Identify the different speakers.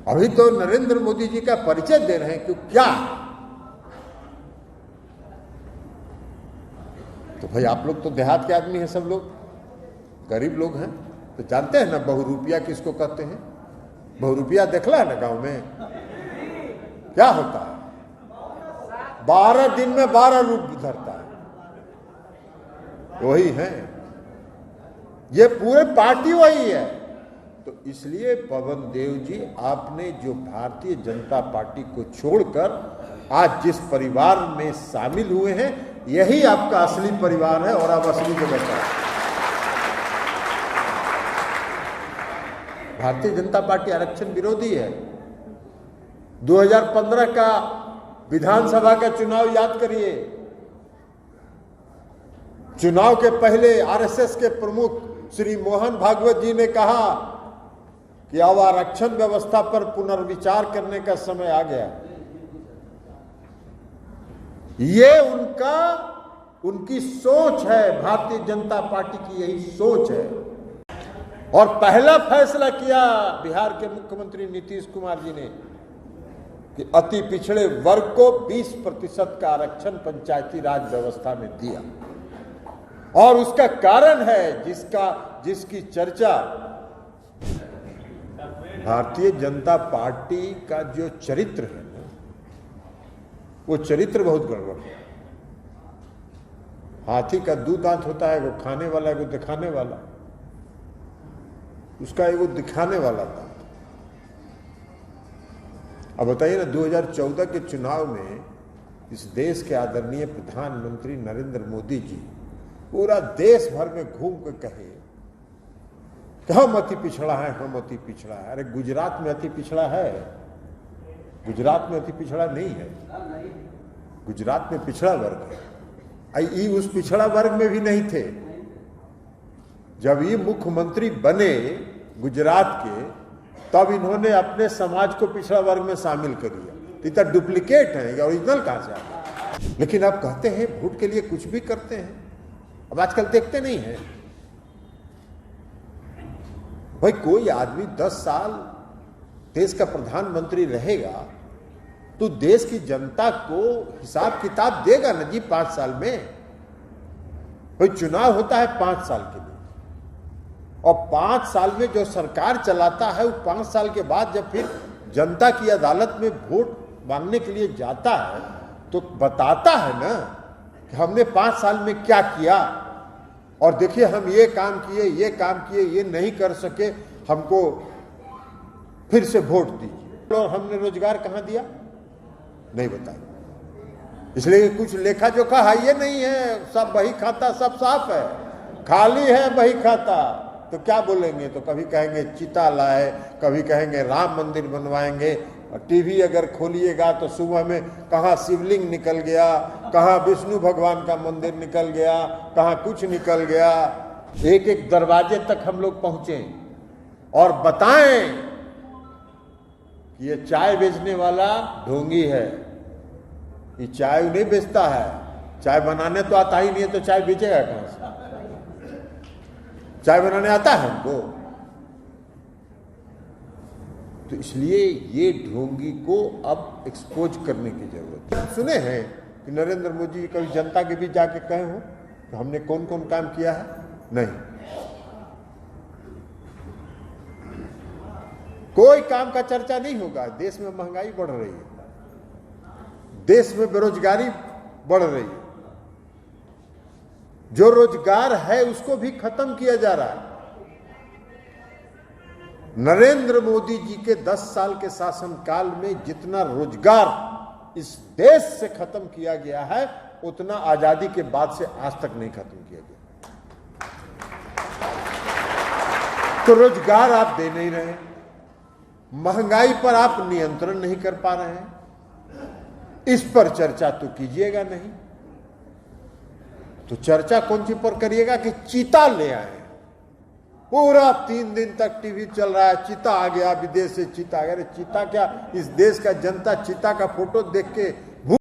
Speaker 1: अभी तो नरेंद्र मोदी जी का परिचय दे रहे हैं कि क्या। तो भाई आप लोग तो देहात के आदमी हैं, सब लोग गरीब लोग हैं, तो जानते हैं ना बहुरूपिया किसको कहते हैं। बहुरूपिया देखला है ना गांव में क्या होता है, 12 दिन में 12 रूप धरता है, वही है, ये पूरे पार्टी वही है। तो इसलिए पवन देव जी, आपने जो भारतीय जनता पार्टी को छोड़कर आज जिस परिवार में शामिल हुए हैं, यही आपका असली परिवार है और आप असली जगह पर। भारतीय जनता पार्टी आरक्षण विरोधी है। 2015 का विधानसभा का चुनाव याद करिए। चुनाव के पहले आरएसएस के प्रमुख श्री मोहन भागवत जी ने कहा कि अब आरक्षण व्यवस्था पर पुनर्विचार करने का समय आ गया। ये उनकी सोच है, भारतीय जनता पार्टी की यही सोच है। और पहला फैसला किया बिहार के मुख्यमंत्री नीतीश कुमार जी ने कि अति पिछड़े वर्ग को 20% का आरक्षण पंचायती राज व्यवस्था में दिया। और उसका कारण है जिसकी चर्चा भारतीय जनता पार्टी का जो चरित्र है, वो चरित्र बहुत गड़बड़ है। हाथी का 2 दांत होता है, वो खाने वाला है, वो दिखाने वाला। उसका एगो दिखाने वाला दांत। अब बताइए ना, 2014 के चुनाव में इस देश के आदरणीय प्रधानमंत्री नरेंद्र मोदी जी पूरा देश भर में घूम कर कहे कि हम अति पिछड़ा है, हम अति पिछड़ा है। अरे गुजरात में अति पिछड़ा है? गुजरात में अति पिछड़ा नहीं है, गुजरात में पिछड़ा वर्ग है। ये उस पिछड़ा वर्ग में भी नहीं थे। जब ये मुख्यमंत्री बने गुजरात के, तब इन्होंने अपने समाज को पिछड़ा वर्ग में शामिल कर लिया। तो डुप्लीकेट है, ओरिजिनल कहां से आता है? लेकिन आप कहते हैं वोट के लिए कुछ भी करते हैं। अब आजकल देखते नहीं है भाई, कोई आदमी 10 साल देश का प्रधानमंत्री रहेगा तो देश की जनता को हिसाब किताब देगा ना जी 5 साल में। भाई चुनाव होता है 5 साल के लिए, और 5 साल में जो सरकार चलाता है, वो 5 साल के बाद जब फिर जनता की अदालत में वोट मांगने के लिए जाता है तो बताता है ना कि हमने 5 साल में क्या किया, और देखिए हम ये काम किए, ये काम किए, ये नहीं कर सके, हमको फिर से वोट दीजिए। और हमने रोजगार कहां दिया? नहीं बताया। इसलिए कुछ लेखा जोखा है ये नहीं है, सब बही खाता सब साफ है, खाली है बही खाता। तो क्या बोलेंगे? तो कभी कहेंगे चिता लाए, कभी कहेंगे राम मंदिर बनवाएंगे। और टीवी अगर खोलिएगा तो सुबह में कहाँ शिवलिंग निकल गया, कहाँ विष्णु भगवान का मंदिर निकल गया, कहाँ कुछ निकल गया। एक एक दरवाजे तक हम लोग पहुंचे और बताएं कि ये चाय बेचने वाला ढोंगी है, ये चाय नहीं बेचता है, चाय बनाने तो आता ही नहीं है, तो चाय बेचेगा कहां से? चाय बनाने आता है हमको? तो इसलिए ये ढोंगी को अब एक्सपोज करने की जरूरत है। सुने हैं कि नरेंद्र मोदी जी कभी जनता के बीच जाके कहे हो कि हमने कौन कौन काम किया है? नहीं, कोई काम का चर्चा नहीं होगा। देश में महंगाई बढ़ रही है, देश में बेरोजगारी बढ़ रही है, जो रोजगार है उसको भी खत्म किया जा रहा है। नरेंद्र मोदी जी के 10 साल के शासनकाल में जितना रोजगार इस देश से खत्म किया गया है, उतना आजादी के बाद से आज तक नहीं खत्म किया गया। तो रोजगार आप दे नहीं रहे, महंगाई पर आप नियंत्रण नहीं कर पा रहे हैं, इस पर चर्चा तो कीजिएगा नहीं। तो चर्चा कौन सी पर करिएगा कि चीता ले आए? पूरा 3 दिन तक टीवी चल रहा है, चीता आ गया, विदेश से चीता आ गया। अरे चीता क्या, इस देश का जनता चीता का फोटो देख के